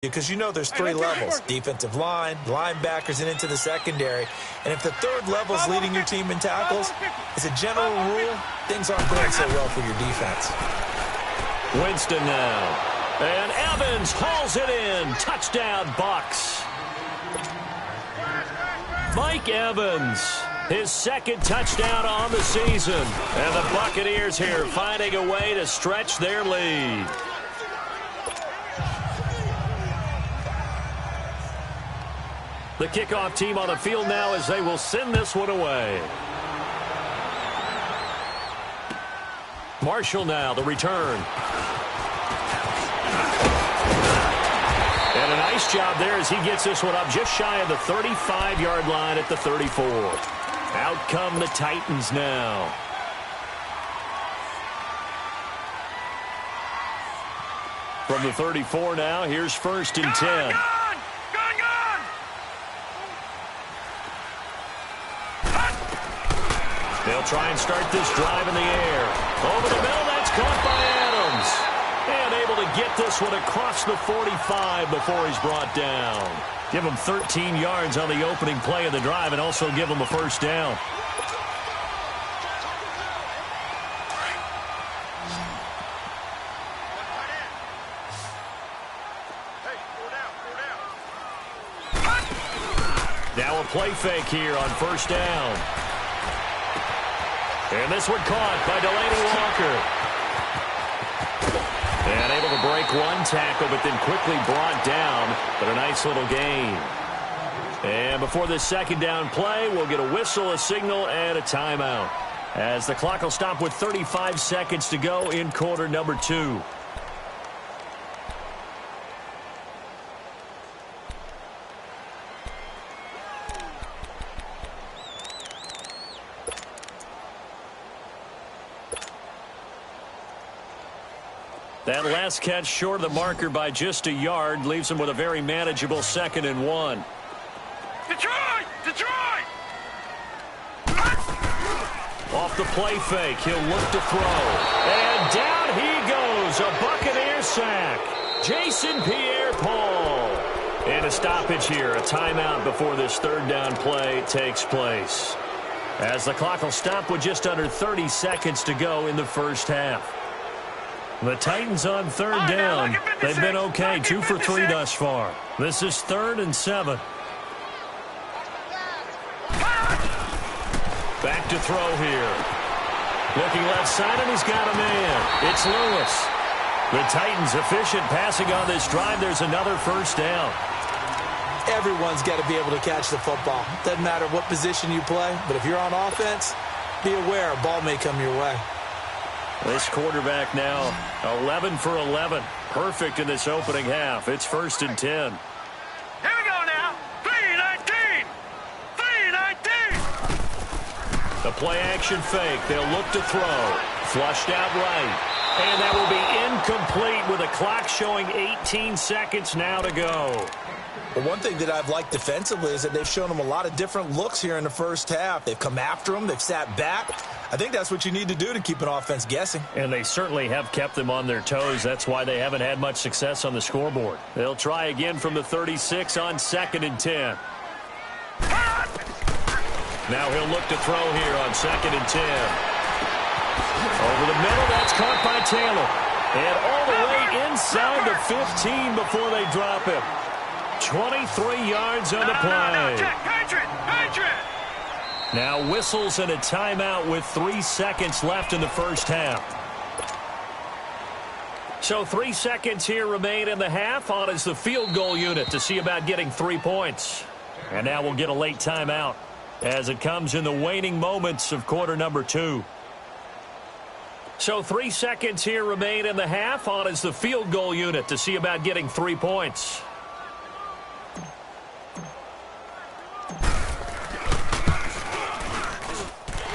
Because you know there's three levels: defensive line, linebackers, and into the secondary. And if the third level is leading your team in tackles, as a general rule, things aren't going so well for your defense. Winston now. And Evans hauls it in. Touchdown, Bucs. Mike Evans, his second touchdown on the season. And the Buccaneers here finding a way to stretch their lead. The kickoff team on the field now as they will send this one away. Marshall now, the return. And a nice job there as he gets this one up just shy of the 35-yard line at the 34. Out come the Titans now. From the 34 now, here's 1st and 10. They'll try and start this drive in the air. Over the middle, that's caught by Adams. And able to get this one across the 45 before he's brought down. Give him 13 yards on the opening play of the drive and also give him a first down. Now a play fake here on 1st down. And this one caught by Delaney Walker. And able to break one tackle, but then quickly brought down. But a nice little gain. And before this 2nd down play, we'll get a whistle, a signal, and a timeout. As the clock will stop with 35 seconds to go in quarter number 2. That last catch short of the marker by just a yard leaves him with a very manageable 2nd and 1. Detroit! Detroit! Off the play fake, he'll look to throw. And down he goes, a Buccaneer sack. Jason Pierre-Paul. And a stoppage here, a timeout before this 3rd down play takes place. As the clock will stop with just under 30 seconds to go in the first half. The Titans on 3rd down. They've been okay, 2 for 3 thus far. This is 3rd and 7. Back to throw here. Looking left side, and he's got a man. It's Lewis. The Titans efficient passing on this drive. There's another 1st down. Everyone's got to be able to catch the football. Doesn't matter what position you play, but if you're on offense, be aware a ball may come your way. This quarterback now, 11 for 11. Perfect in this opening half. It's 1st and 10. Here we go now. 3-19. 3-19. The play action fake. They'll look to throw. Flushed out right. And that will be incomplete with a clock showing 18 seconds now to go. Well, one thing that I've liked defensively is that they've shown them a lot of different looks here in the first half. They've come after them. They've sat back. I think that's what you need to do to keep an offense guessing. And they certainly have kept them on their toes. That's why they haven't had much success on the scoreboard. They'll try again from the 36 on 2nd and 10. Now he'll look to throw here on 2nd and 10. Over the middle, that's caught by Taylor. And all the way inside the 15 before they drop him. 23 yards on the play. Now whistles and a timeout with 3 seconds left in the first half. So 3 seconds here remain in the half. On is the field goal unit to see about getting 3 points. And now we'll get a late timeout as it comes in the waning moments of quarter number 2. So 3 seconds here remain in the half. On is the field goal unit to see about getting 3 points.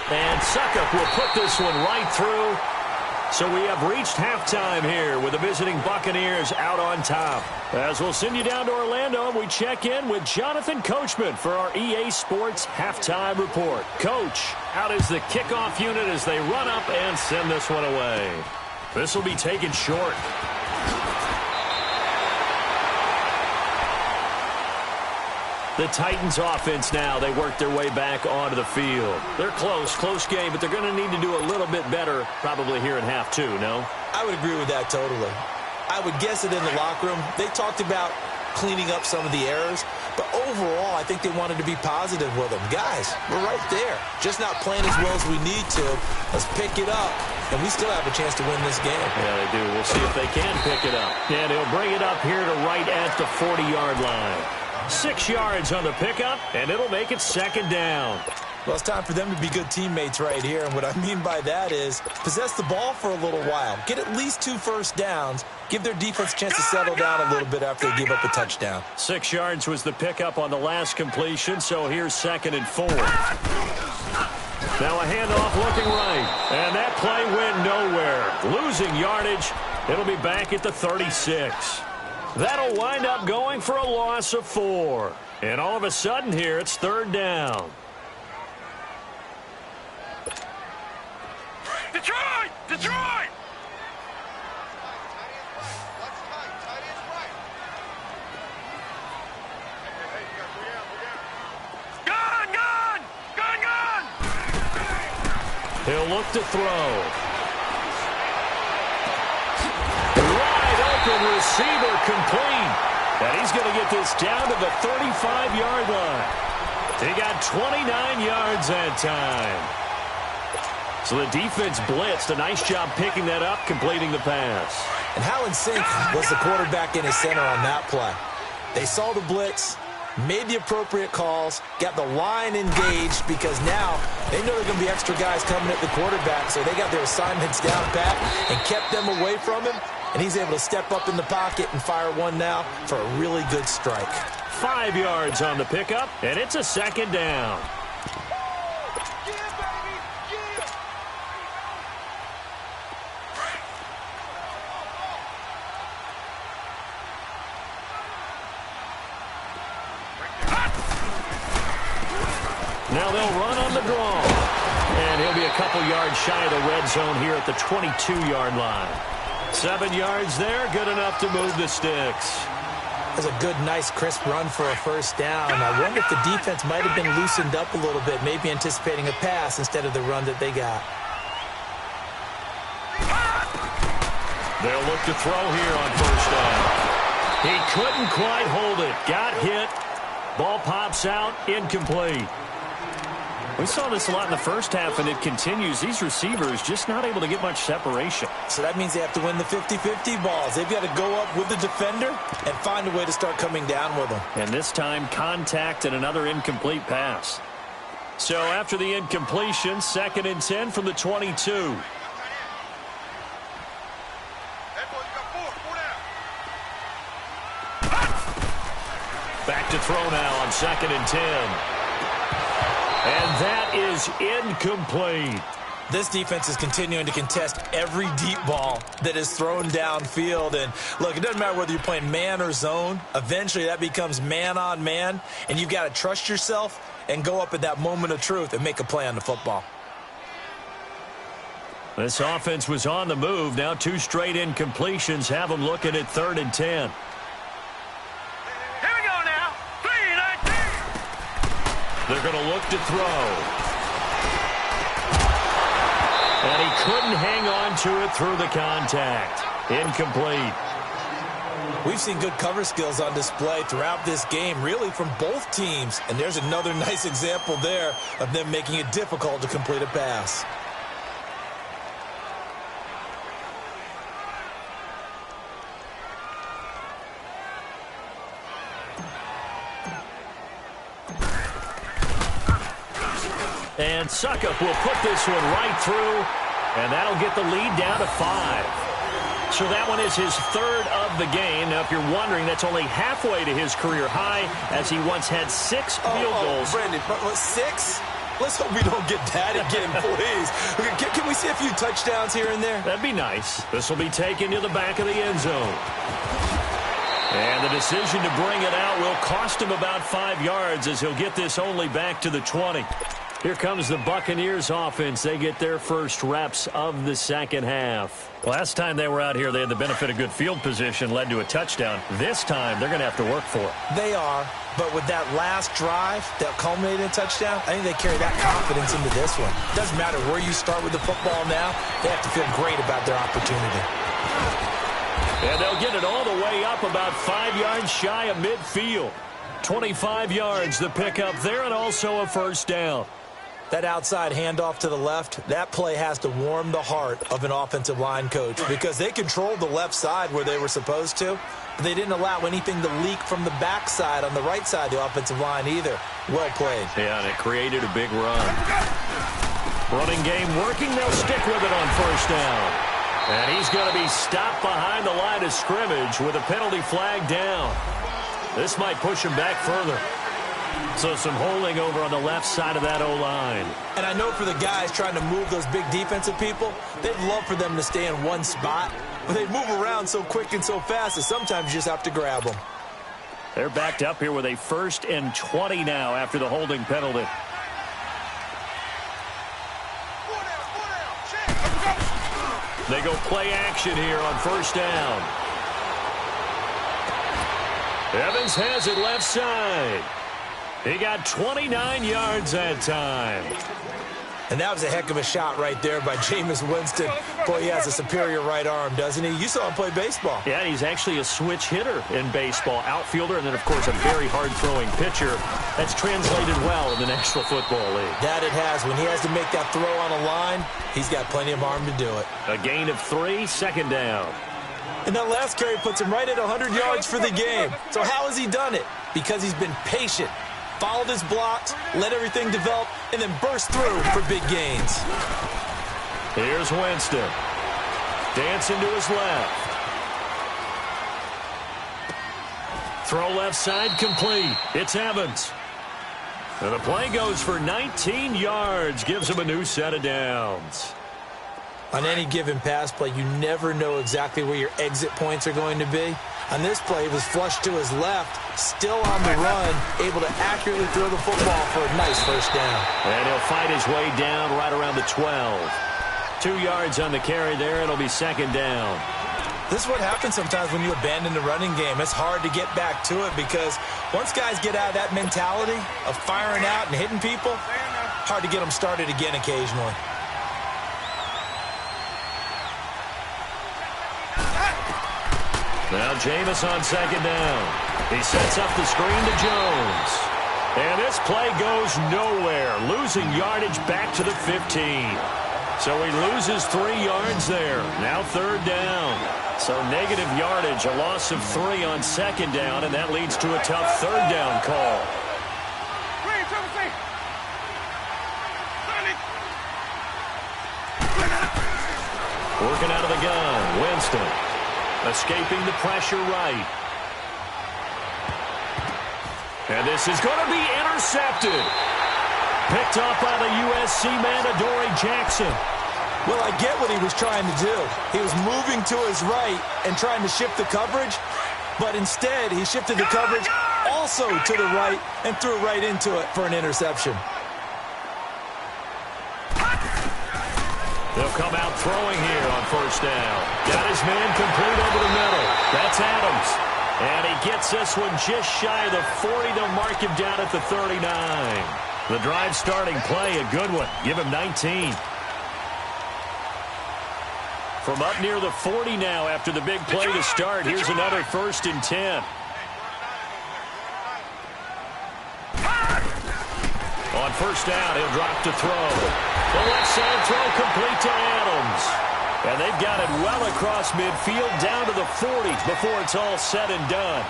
And Suckup will put this one right through. So we have reached halftime here with the visiting Buccaneers out on top. As we'll send you down to Orlando, we check in with Jonathan Coachman for our EA Sports Halftime Report. Coach, out is the kickoff unit as they run up and send this one away. This will be taken short. The Titans offense now, they work their way back onto the field. They're close game, but they're going to need to do a little bit better probably here in half two, no? I would agree with that totally. I would guess that in the locker room, they talked about cleaning up some of the errors, but overall, I think they wanted to be positive with them. Guys, we're right there. Just not playing as well as we need to. Let's pick it up, and we still have a chance to win this game. Yeah, they do. We'll see if they can pick it up. And he'll bring it up here to right at the 40-yard line. 6 yards on the pickup, and it'll make it second down. Well, it's time for them to be good teammates right here, and what I mean by that is possess the ball for a little while. Get at least 2 first downs. Give their defense a chance to settle down a little bit after they give up a touchdown. 6 yards was the pickup on the last completion, so here's 2nd and 4. Now a handoff looking right, and that play went nowhere. Losing yardage, it'll be back at the 36. That'll wind up going for a loss of 4. And all of a sudden here, it's 3rd down. Detroit! Detroit! Gun! He'll look to throw. Wide open receiver complete. And he's going to get this down to the 35-yard line. He got 29 yards that time. So the defense blitzed. A nice job picking that up, completing the pass. And how in sync was the quarterback in his center on that play? They saw the blitz, made the appropriate calls, got the line engaged because now they know there are going to be extra guys coming at the quarterback, so they got their assignments down pat and kept them away from him, and he's able to step up in the pocket and fire one now for a really good strike. 5 yards on the pickup, and it's a 2nd down. Now they'll run on the draw. And he'll be a couple yards shy of the red zone here at the 22-yard line. 7 yards there, good enough to move the sticks. That's a good, nice, crisp run for a first down. I wonder if the defense might have been loosened up a little bit, maybe anticipating a pass instead of the run that they got. They'll look to throw here on first down. He couldn't quite hold it. Got hit. Ball pops out, incomplete. We saw this a lot in the first half, and it continues. These receivers just not able to get much separation. So that means they have to win the 50-50 balls. They've got to go up with the defender and find a way to start coming down with them. And this time, contact and another incomplete pass. So after the incompletion, 2nd and 10 from the 22. Back to throw now on 2nd and 10. And that is incomplete. This defense is continuing to contest every deep ball that is thrown downfield. And, look, it doesn't matter whether you're playing man or zone. Eventually that becomes man on man, and you've got to trust yourself and go up at that moment of truth and make a play on the football. This offense was on the move. Now 2 straight incompletions have them looking at 3rd and 10. They're going to look to throw. And he couldn't hang on to it through the contact. Incomplete. We've seen good cover skills on display throughout this game, really from both teams. And there's another nice example there of them making it difficult to complete a pass. And Suckup will put this one right through, and that'll get the lead down to 5. So that one is his 3rd of the game. Now, if you're wondering, that's only halfway to his career high, as he once had 6 field goals. Brandon, but 6? Let's hope we don't get that again, please. Can we see a few touchdowns here and there? That'd be nice. This will be taken to the back of the end zone. And the decision to bring it out will cost him about 5 yards, as he'll get this only back to the 20. Here comes the Buccaneers offense. They get their first reps of the second half. Last time they were out here, they had the benefit of good field position, led to a touchdown. This time, they're going to have to work for it. They are, but with that last drive that culminated in a touchdown, I think they carry that confidence into this one. Doesn't matter where you start with the football now, they have to feel great about their opportunity. And they'll get it all the way up about 5 yards shy of midfield. 25 yards the pickup there, and also a first down. That outside handoff to the left, that play has to warm the heart of an offensive line coach because they controlled the left side where they were supposed to, but they didn't allow anything to leak from the backside on the right side of the offensive line either. Well played. Yeah, and it created a big run. Running game working. They'll stick with it on first down. And he's going to be stopped behind the line of scrimmage with a penalty flag down. This might push him back further. So some holding over on the left side of that O-line. And I know for the guys trying to move those big defensive people, they'd love for them to stay in one spot, but they move around so quick and so fast that sometimes you just have to grab them. They're backed up here with a 1st and 20 now after the holding penalty. They go play action here on first down. Evans has it left side. He got 29 yards that time. And that was a heck of a shot right there by Jameis Winston. Boy, he has a superior right arm, doesn't he? You saw him play baseball. Yeah, he's actually a switch hitter in baseball. Outfielder, and then, of course, a very hard-throwing pitcher. That's translated well in the National Football League. That it has. When he has to make that throw on a line, he's got plenty of arm to do it. A gain of 3, second down. And that last carry puts him right at 100 yards for the game. So how has he done it? Because he's been patient. Followed his blocks, let everything develop, and then burst through for big gains. Here's Winston. Dancing to his left. Throw left side complete. It's Evans. And the play goes for 19 yards. Gives him a new set of downs. On any given pass play, you never know exactly where your exit points are going to be. On this play, he was flushed to his left, still on the run, able to accurately throw the football for a nice first down. And he'll fight his way down right around the 12. 2 yards on the carry there. It'll be second down. This is what happens sometimes when you abandon the running game. It's hard to get back to it because once guys get out of that mentality of firing out and hitting people, hard to get them started again occasionally. Now Jameis on second down. He sets up the screen to Jones. And this play goes nowhere. Losing yardage back to the 15. So he loses 3 yards there. Now third down. So negative yardage, a loss of 3 on second down, and that leads to a tough third down call. Working out of the gun, Winston. Escaping the pressure right. And this is going to be intercepted. Picked up by the USC man, Adoree Jackson. Well, I get what he was trying to do. He was moving to his right and trying to shift the coverage, but instead he shifted the coverage also to the right and threw right into it for an interception. They'll come out throwing here on first down. Got his man complete over the middle. That's Adams. And he gets this one just shy of the 40. They'll mark him down at the 39. The drive starting play, a good one. Give him 19. From up near the 40 now after the big play to start. Here's another 1st and 10. On first down, he'll drop to throw. The left side throw complete to Adams. And they've got it well across midfield down to the 40 before it's all said and done.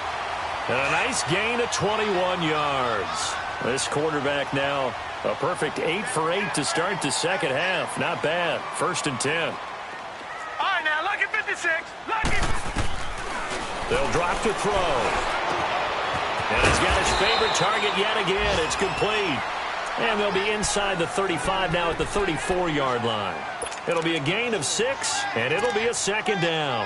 And a nice gain of 21 yards. This quarterback now a perfect 8 for 8 to start the second half. Not bad. 1st and 10. All right, now, lucky 56. Lucky. They'll drop to throw. And he's got his favorite target yet again. It's complete. And they'll be inside the 35 now at the 34-yard line. It'll be a gain of 6, and it'll be a second down.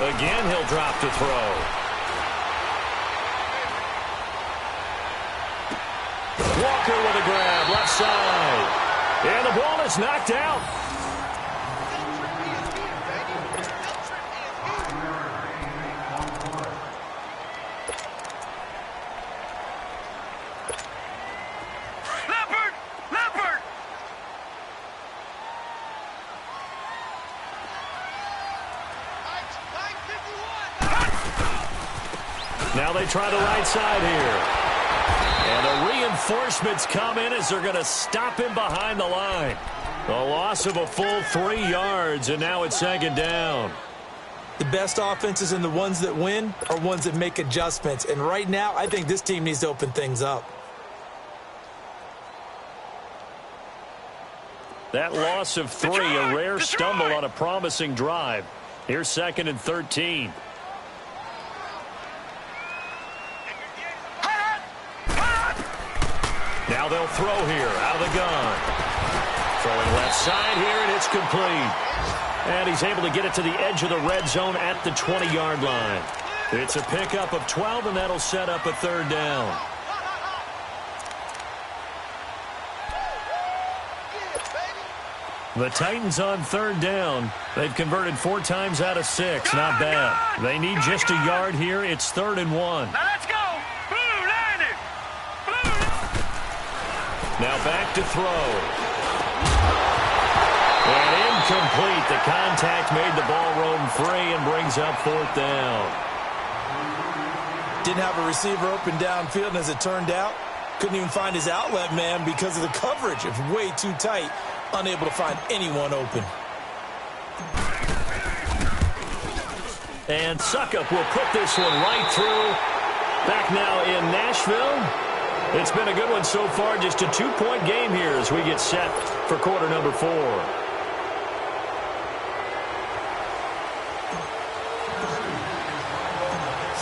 Again, he'll drop to throw. Walker with a grab, left side. And the ball is knocked out. Now they try the right side here. And the reinforcements come in as they're going to stop him behind the line. A loss of a full 3 yards, and now it's second down. The best offenses and the ones that win are ones that make adjustments. And right now, I think this team needs to open things up. That loss of 3, a rare stumble on a promising drive. Here's 2nd and 13. Now they'll throw here out of the gun. Throwing left side here, and it's complete. And he's able to get it to the edge of the red zone at the 20-yard line. It's a pickup of 12, and that'll set up a 3rd down. The Titans on 3rd down. They've converted 4 times out of 6. Not bad. They need just a yard here. It's 3rd and 1. Now let's go. Blue landed. Now back to throw. And incomplete. The contact made the ball roam free and brings up 4th down. Didn't have a receiver open downfield, and as it turned out, couldn't even find his outlet man because of the coverage. It's way too tight. Unable to find anyone open. And Suckup will put this one right through. Back now in Nashville. It's been a good one so far. Just a 2-point game here as we get set for quarter number 4.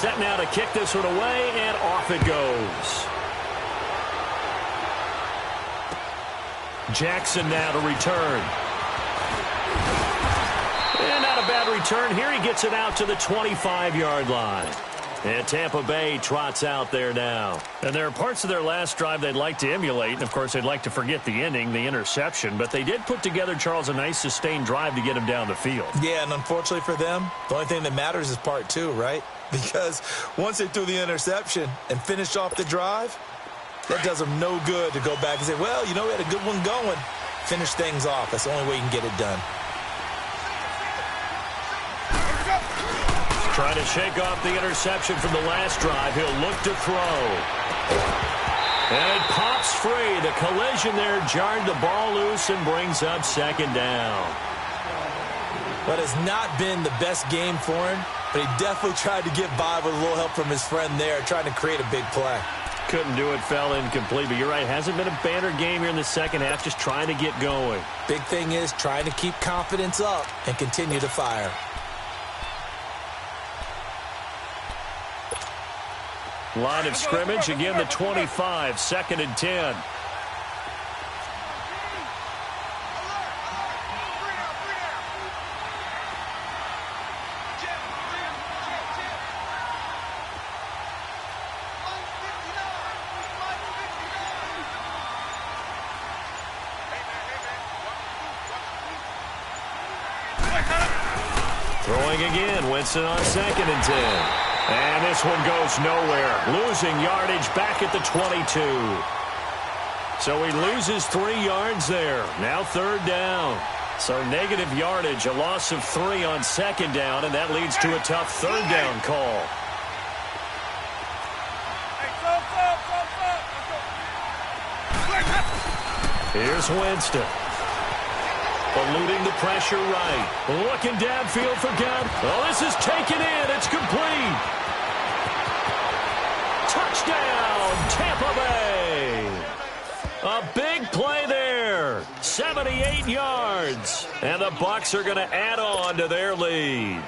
Set now to kick this one away, and off it goes. Jackson now to return. And not a bad return here. He gets it out to the 25-yard line. And Tampa Bay trots out there now. And there are parts of their last drive they'd like to emulate. And, of course, they'd like to forget the ending, the interception. But they did put together, Charles, a nice sustained drive to get him down the field. Yeah, and unfortunately for them, the only thing that matters is part 2, right? Because once they threw the interception and finished off the drive, that does them no good to go back and say, well, you know, we had a good one going. Finish things off. That's the only way you can get it done. Trying to shake off the interception from the last drive. He'll look to throw. And it pops free. The collision there jarred the ball loose and brings up 2nd down. But it's not been the best game for him, but he definitely tried to get by with a little help from his friend there, trying to create a big play. Couldn't do it, fell incomplete. But you're right, hasn't been a banner game here in the second half, just trying to get going. Big thing is trying to keep confidence up and continue to fire. Line of scrimmage, again the 25, 2nd and 10. Throwing again, Winston on 2nd and 10. And this one goes nowhere. Losing yardage back at the 22. So he loses 3 yards there. Now 3rd down. So negative yardage, a loss of 3 on 2nd down, and that leads to a tough 3rd down call. Here's Winston. Eluding the pressure right. Looking downfield for Gunn. Oh, this is taken in. It's complete. Touchdown, Tampa Bay. A big play there. 78 yards. And the Bucs are going to add on to their lead.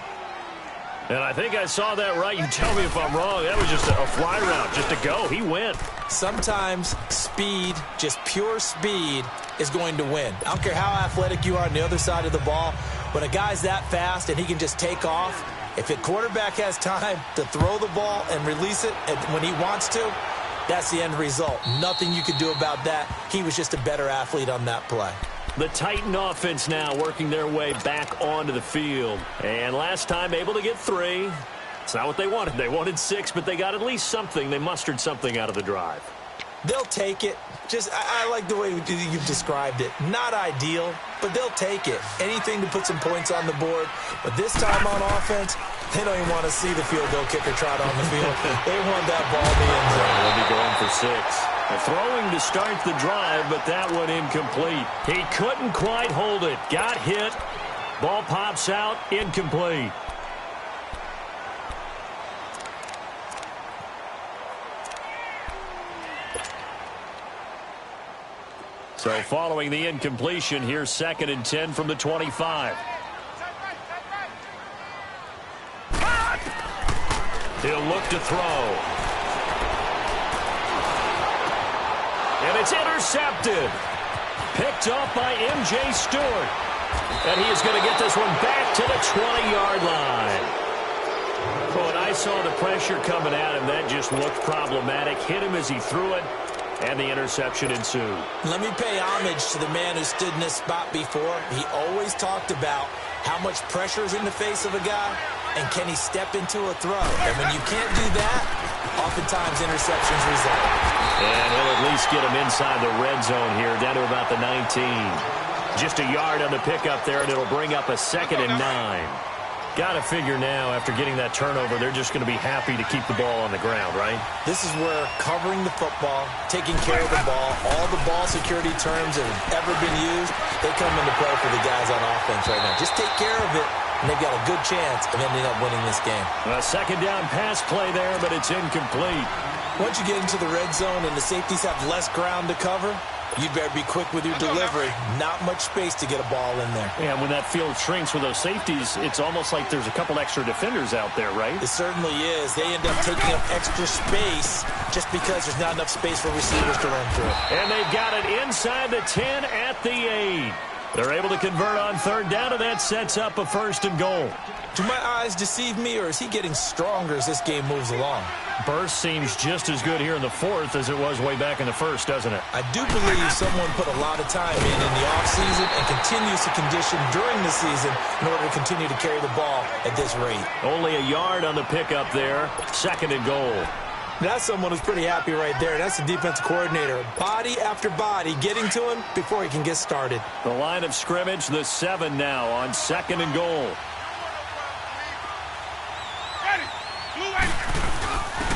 And I think I saw that right. You tell me if I'm wrong. That was just a fly route, just to go. He went. Sometimes speed, just pure speed, is going to win. I don't care how athletic you are on the other side of the ball. When a guy's that fast and he can just take off, If a quarterback has time to throw the ball and release it when he wants to, that's the end result. Nothing you could do about that. He was just a better athlete on that play. The Titan offense now working their way back onto the field. And last time able to get 3. It's not what they wanted. They wanted 6, but they got at least something. They mustered something out of the drive. They'll take it. I like the way you've described it. Not ideal, but they'll take it. Anything to put some points on the board. But this time on offense, they don't even want to see the field goal kicker trot on the field. They want that ball in the end zone. They'll be going for 6. Throwing to start the drive, but that one incomplete. He couldn't quite hold it. Got hit. Ball pops out. Incomplete. So following the incompletion, here's 2nd and 10 from the 25. He'll look to throw. And it's intercepted. Picked off by M.J. Stewart. And he is going to get this one back to the 20-yard line. Oh, and I saw the pressure coming at him. That just looked problematic. Hit him as he threw it. And the interception ensued. Let me pay homage to the man who stood in this spot before. He always talked about how much pressure is in the face of a guy, and can he step into a throw. And when you can't do that, oftentimes interceptions result. And he'll at least get him inside the red zone here, down to about the 19. Just a yard on the pickup there, and it'll bring up a 2nd and 9. Got to figure now, after getting that turnover, they're just going to be happy to keep the ball on the ground, right? This is where covering the football, taking care of the ball, all the ball security terms that have ever been used, they come into play for the guys on offense right now. Just take care of it, and they've got a good chance of ending up winning this game. A 2nd down pass play there, but it's incomplete. Once you get into the red zone and the safeties have less ground to cover, you better be quick with your delivery. Not much space to get a ball in there. Yeah, when that field shrinks with those safeties, it's almost like there's a couple extra defenders out there, right? It certainly is. They end up taking up extra space just because there's not enough space for receivers to run through. And they've got it inside the 10 at the 8. They're able to convert on 3rd down, and that sets up a 1st and goal. Do my eyes deceive me, or is he getting stronger as this game moves along? Burst seems just as good here in the 4th as it was way back in the 1st, doesn't it? I do believe someone put a lot of time in the offseason and continues to condition during the season in order to continue to carry the ball at this rate. Only a yard on the pickup there. 2nd and goal. That's someone who's pretty happy right there. That's the defensive coordinator. Body after body getting to him before he can get started. The line of scrimmage, the 7 now on 2nd and goal.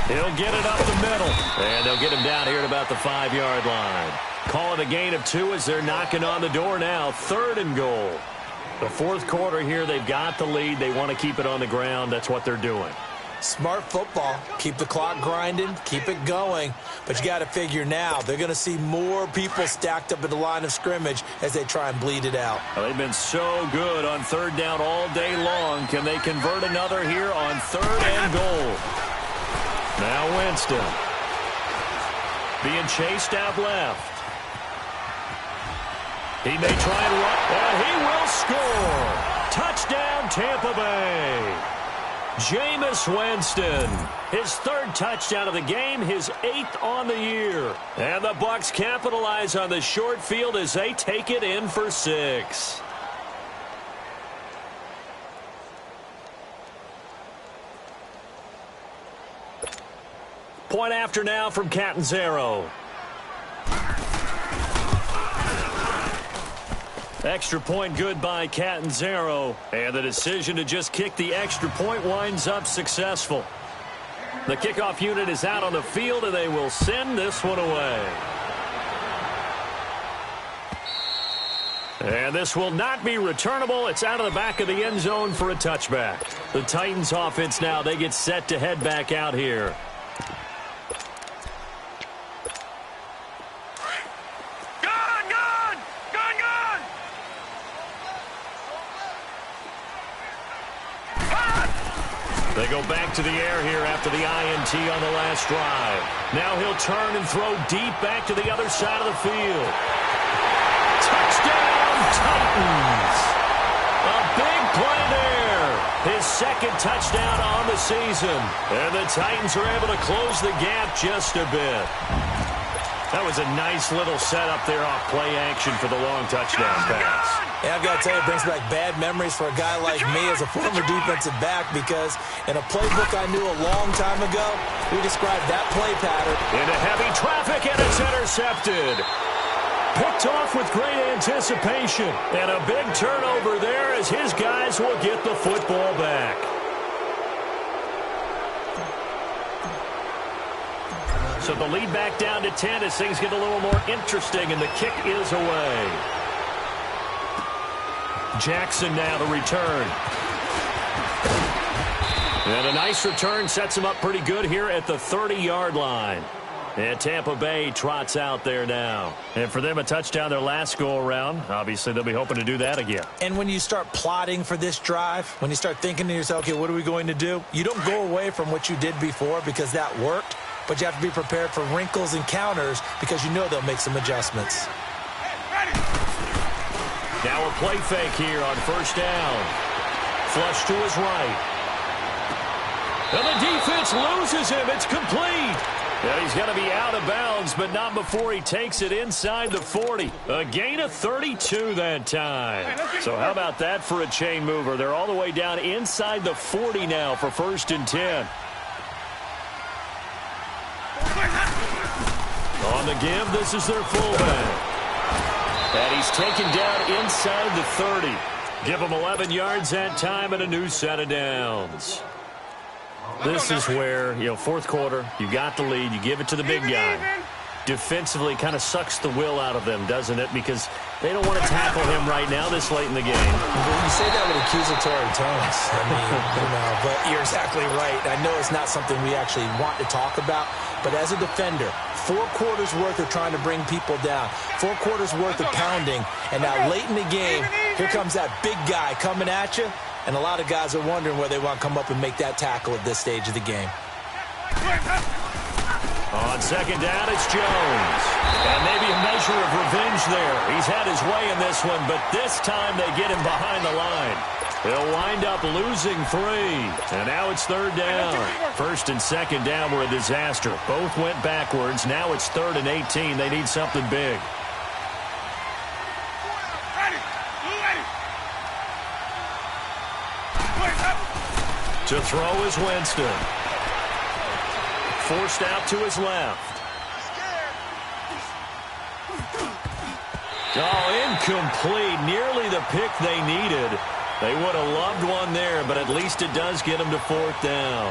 He'll get it up the middle. And they'll get him down here at about the 5-yard line. Call it a gain of 2 as they're knocking on the door now. 3rd and goal. The 4th quarter here, they've got the lead. They want to keep it on the ground. That's what they're doing. Smart football. Keep the clock grinding. Keep it going. But you got to figure now, they're going to see more people stacked up at the line of scrimmage as they try and bleed it out. Well, they've been so good on 3rd down all day long. Can they convert another here on 3rd and goal? Now Winston. Being chased out left. He may try and run, and he will score. Touchdown, Tampa Bay. Jameis Winston, his 3rd touchdown of the game, his 8th on the year. And the Bucs capitalize on the short field as they take it in for 6. Point after now from Catanzaro. Extra point good by Catanzaro. And the decision to just kick the extra point winds up successful. The kickoff unit is out on the field, and they will send this one away. And this will not be returnable. It's out of the back of the end zone for a touchback. The Titans offense now, they get set to head back out here. They go back to the air here after the INT on the last drive. Now he'll turn and throw deep back to the other side of the field. Touchdown, Titans! A big play there. His second touchdown on the season. And the Titans are able to close the gap just a bit. That was a nice little setup there off play action for the long touchdown pass. Yeah, I've got to tell you, it brings back bad memories for a guy like me as a former defensive back, because in a playbook I knew a long time ago, we described that play pattern. Into heavy traffic, and it's intercepted. Picked off with great anticipation. And a big turnover there as his guys will get the football back. So the lead back down to 10 as things get a little more interesting, and the kick is away. Jackson now to return. And a nice return sets him up pretty good here at the 30-yard line. And Tampa Bay trots out there now. And for them, a touchdown their last go-around. Obviously, they'll be hoping to do that again. And when you start plotting for this drive, when you start thinking to yourself, okay, what are we going to do? You don't go away from what you did before because that worked. But you have to be prepared for wrinkles and counters because you know they'll make some adjustments. Now a play fake here on first down. Flush to his right. And the defense loses him. It's complete. And he's going to be out of bounds, but not before he takes it inside the 40. A gain of 32 that time. So how about that for a chain mover? They're all the way down inside the 40 now for 1st and 10. On the give, this is their fullback. And he's taken down inside the 30. Give him 11 yards that time and a new set of downs. This is where, fourth quarter, you got the lead, you give it to the big guy. Defensively kind of sucks the will out of them, doesn't it? Because they don't want to tackle him right now this late in the game. Well, you say that with accusatory tones. I mean, but you're exactly right. I know it's not something we actually want to talk about, but as a defender, 4 quarters worth of trying to bring people down, 4 quarters worth of pounding, and now late in the game, here comes that big guy coming at you, and a lot of guys are wondering where they want to come up and make that tackle at this stage of the game. On second down, it's Jones. And maybe a measure of revenge there. He's had his way in this one, but this time they get him behind the line. They'll wind up losing 3. And now it's 3rd down. 1st and 2nd down were a disaster. Both went backwards. Now it's 3rd and 18. They need something big. To throw is Winston. Forced out to his left. Oh, incomplete. Nearly the pick they needed. They would have loved one there, but at least it does get him to 4th down.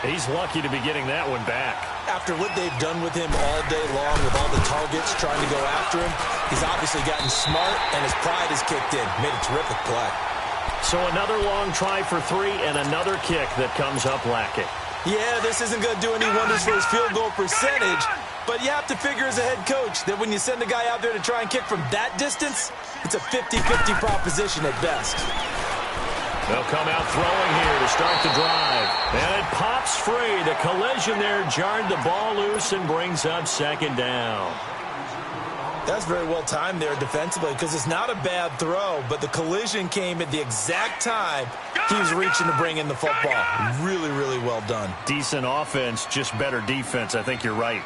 He's lucky to be getting that one back. After what they've done with him all day long, with all the targets trying to go after him, he's obviously gotten smart, and his pride has kicked in. Made a terrific play. So another long try for 3 and another kick that comes up lacking. Yeah, this isn't going to do any wonders for his field goal percentage, but you have to figure as a head coach that when you send a guy out there to try and kick from that distance, it's a 50-50 proposition at best. They'll come out throwing here to start the drive. And it pops free. The collision there jarred the ball loose and brings up 2nd down. That's very well timed there defensively because it's not a bad throw, but the collision came at the exact time he was reaching to bring in the football. Really, really well done. Decent offense, just better defense. I think you're right.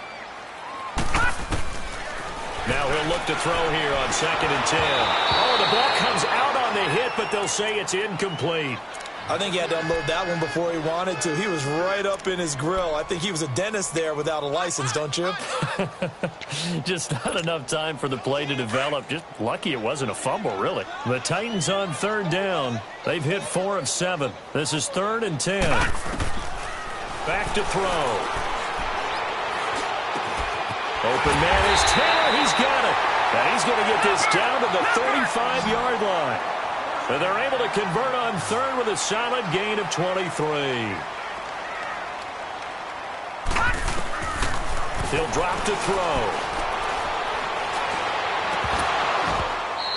Now he'll look to throw here on 2nd and 10. Oh, the ball comes out on the hit, but they'll say it's incomplete. I think he had to unload that one before he wanted to. He was right up in his grill. I think he was a dentist there without a license, don't you? Just not enough time for the play to develop. Just lucky it wasn't a fumble, really. The Titans on 3rd down. They've hit 4 of 7. This is 3rd and 10. Back to throw. Open man is Taylor. He's got it. And he's going to get this down to the 35-yard line. And they're able to convert on 3rd with a solid gain of 23. He'll drop to throw.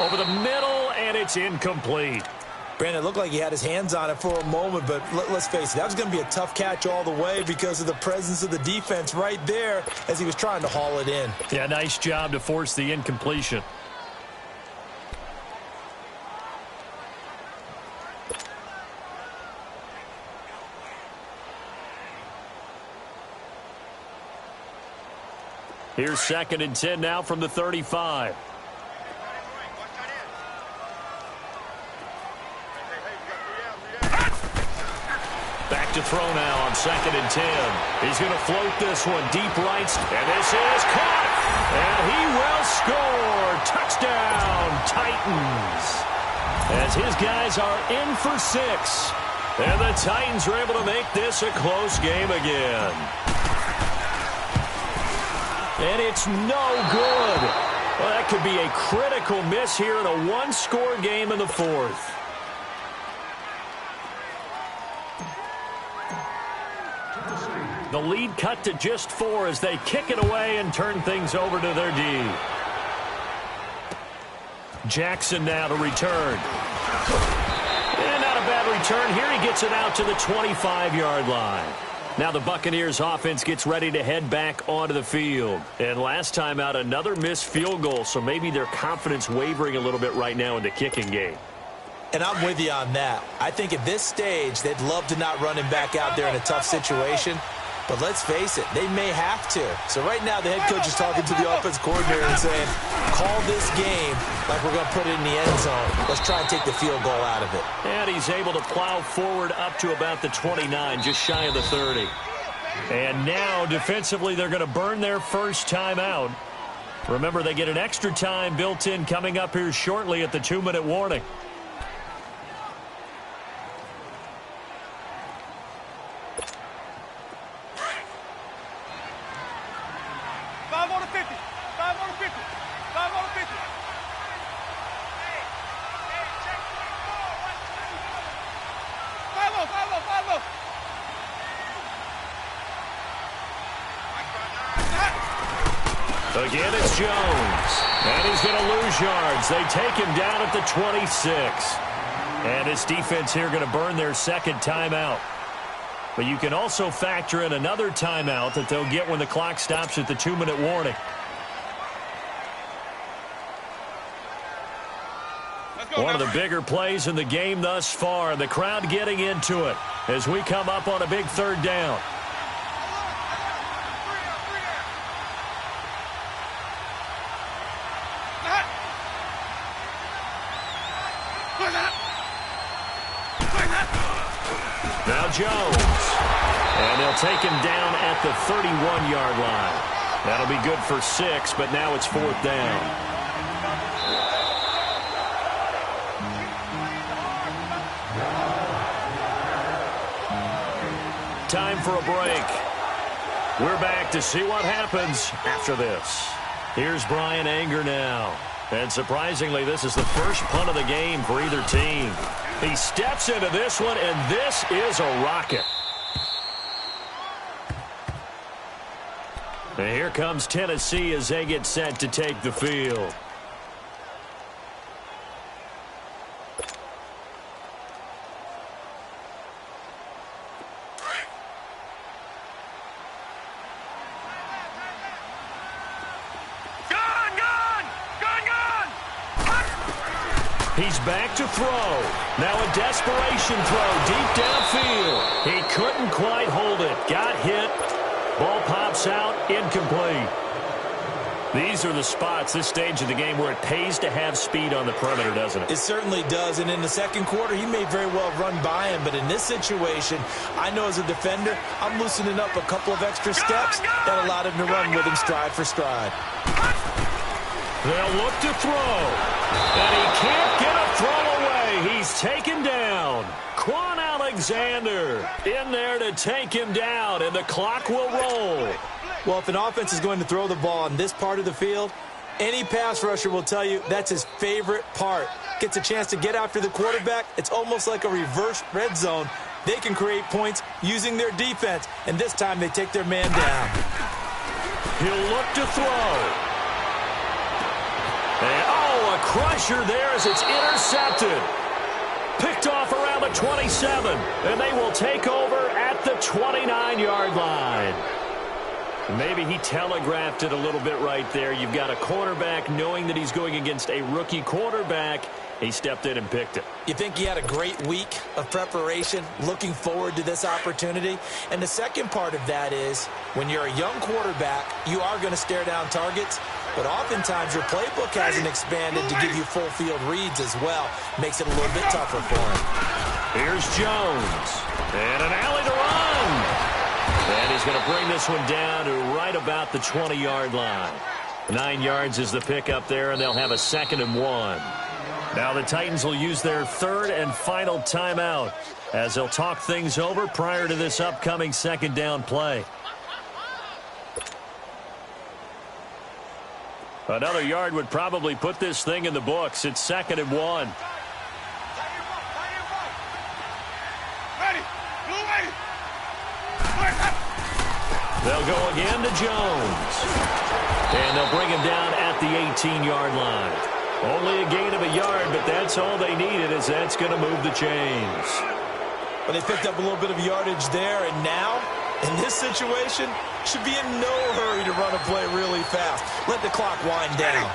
Over the middle, and it's incomplete. Brandon, it looked like he had his hands on it for a moment, but let's face it, that was going to be a tough catch all the way because of the presence of the defense right there as he was trying to haul it in. Yeah, nice job to force the incompletion. Here's 2nd and 10 now from the 35. Back to throw now on 2nd and 10. He's going to float this one deep right, and this is caught. And he will score. Touchdown, Titans. As his guys are in for 6. And the Titans are able to make this a close game again. And it's no good. Well, that could be a critical miss here in a one-score game in the 4th. The lead cut to just 4 as they kick it away and turn things over to their D. Jackson now to return. And not a bad return. Here he gets it out to the 25-yard line. Now the Buccaneers offense gets ready to head back onto the field. And last time out, another missed field goal, so maybe their confidence wavering a little bit right now in the kicking game. And I'm with you on that. I think at this stage, they'd love to not run him back out there in a tough situation. But let's face it, they may have to. So right now the head coach is talking to the offensive coordinator and saying, call this game like we're going to put it in the end zone. Let's try and take the field goal out of it. And he's able to plow forward up to about the 29, just shy of the 30. And now defensively they're going to burn their first timeout. Remember, they get an extra time built in coming up here shortly at the 2-minute warning. Again, it's Jones. And he's going to lose yards. They take him down at the 26. And this defense here going to burn their second timeout. But you can also factor in another timeout that they'll get when the clock stops at the 2-minute warning. One of the bigger plays in the game thus far. The crowd getting into it as we come up on a big 3rd down. Now Jones. And they'll take him down at the 31-yard line. That'll be good for 6, but now it's 4th down. Time for a break. We're back to see what happens after this. Here's Brian Anger now. And surprisingly, this is the first punt of the game for either team. He steps into this one, and this is a rocket. And here comes Tennessee as they get set to take the field. He's back to throw. Now a desperation throw deep downfield. He couldn't quite hold it. Got hit. Ball pops out. Incomplete. These are the spots, this stage of the game, where it pays to have speed on the perimeter, doesn't it? It certainly does. And in the second quarter, he may very well run by him. But in this situation, I know as a defender, I'm loosening up a couple of extra steps that allowed him to run with him stride for stride. They'll look to throw. And he can't get a throw away. He's taken down. Quan Alexander in there to take him down, and the clock will roll. Well, if an offense is going to throw the ball in this part of the field, any pass rusher will tell you that's his favorite part. Gets a chance to get after the quarterback. It's almost like a reverse red zone. They can create points using their defense, and this time they take their man down. He'll look to throw. And, a crusher there as it's intercepted. Picked off around the 27, and they will take over at the 29-yard line. Maybe he telegraphed it a little bit right there. You've got a quarterback knowing that he's going against a rookie quarterback. He stepped in and picked it. You think he had a great week of preparation, looking forward to this opportunity? And the second part of that is, when you're a young quarterback, you are going to stare down targets, but oftentimes your playbook hasn't expanded to give you full field reads as well. Makes it a little bit tougher for him. Here's Jones. And an alley to run. And he's going to bring this one down to right about the 20-yard line. 9 yards is the pickup there, and they'll have a 2nd and 1. Now the Titans will use their 3rd and final timeout as they'll talk things over prior to this upcoming 2nd down play. Another yard would probably put this thing in the books. It's 2nd and 1. They'll go again to Jones. And they'll bring him down at the 18-yard line. Only a gain of a yard, but that's all they needed, as that's going to move the chains. But they picked up a little bit of yardage there, and now, in this situation, should be in no hurry to run a play really fast. Let the clock wind down.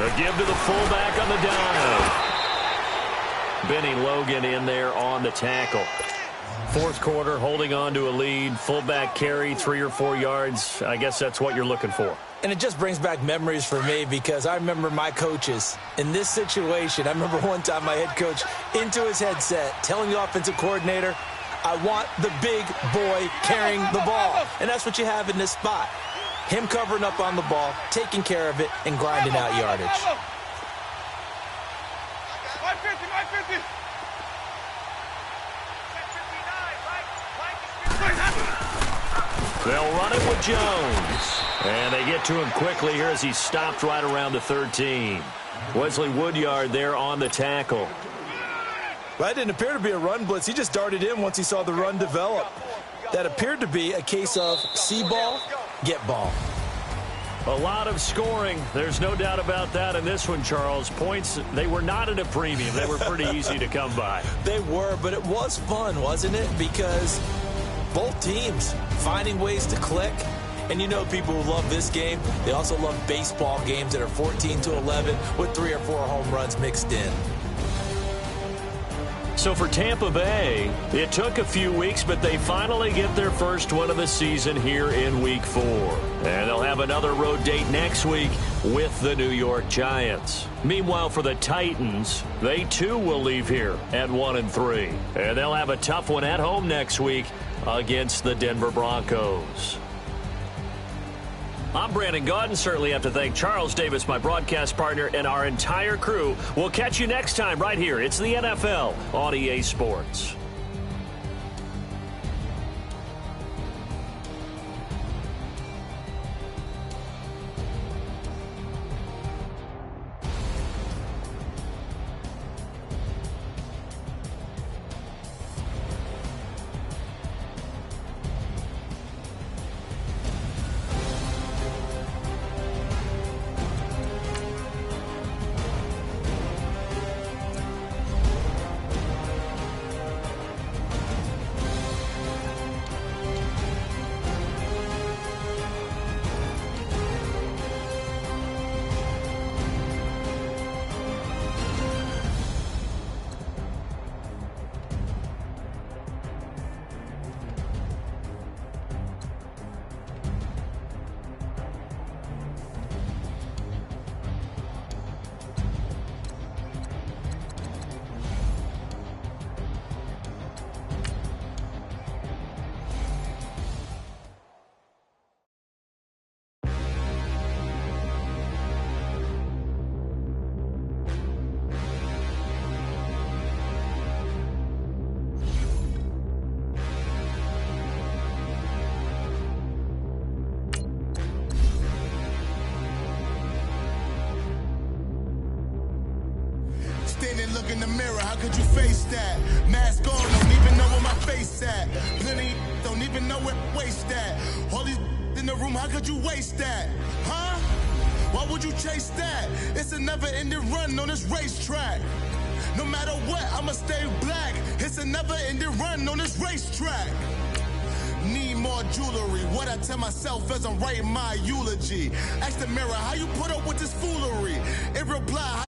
A give to the fullback on the dive. Benny Logan in there on the tackle. 4th quarter, holding on to a lead. Fullback carry, 3 or 4 yards. I guess that's what you're looking for. And it just brings back memories for me, because I remember my coaches in this situation. I remember one time my head coach into his headset telling the offensive coordinator, I want the big boy carrying the ball. And that's what you have in this spot. Him covering up on the ball, taking care of it, and grinding out yardage. They'll run it with Jones. And they get to him quickly here as he stopped right around the 13. Wesley Woodyard there on the tackle. Well, that didn't appear to be a run blitz. He just darted in once he saw the run develop. That appeared to be a case of see ball, get ball. A lot of scoring. There's no doubt about that in this one, Charles. Points, they were not at a premium. They were pretty easy to come by. They were, but it was fun, wasn't it? Because both teams finding ways to click. And you know people who love this game, they also love baseball games that are 14-11 with 3 or 4 home runs mixed in. So for Tampa Bay, it took a few weeks, but they finally get their first one of the season here in Week 4. And they'll have another road date next week with the New York Giants. Meanwhile, for the Titans, they too will leave here at 1-3. And they'll have a tough one at home next week against the Denver Broncos. I'm Brandon Gaudin. Certainly have to thank Charles Davis, my broadcast partner, and our entire crew. We'll catch you next time right here. It's the NFL on EA Sports. Look in the mirror, how could you face that? Mask on, don't even know where my face at. Plenty don't even know where waste at. All these in the room, how could you waste that? Huh? Why would you chase that? It's a never-ending run on this racetrack. No matter what, I'ma stay black. It's a never-ending run on this racetrack. Need more jewelry. What I tell myself as I'm writing my eulogy. Ask the mirror, how you put up with this foolery? It reply.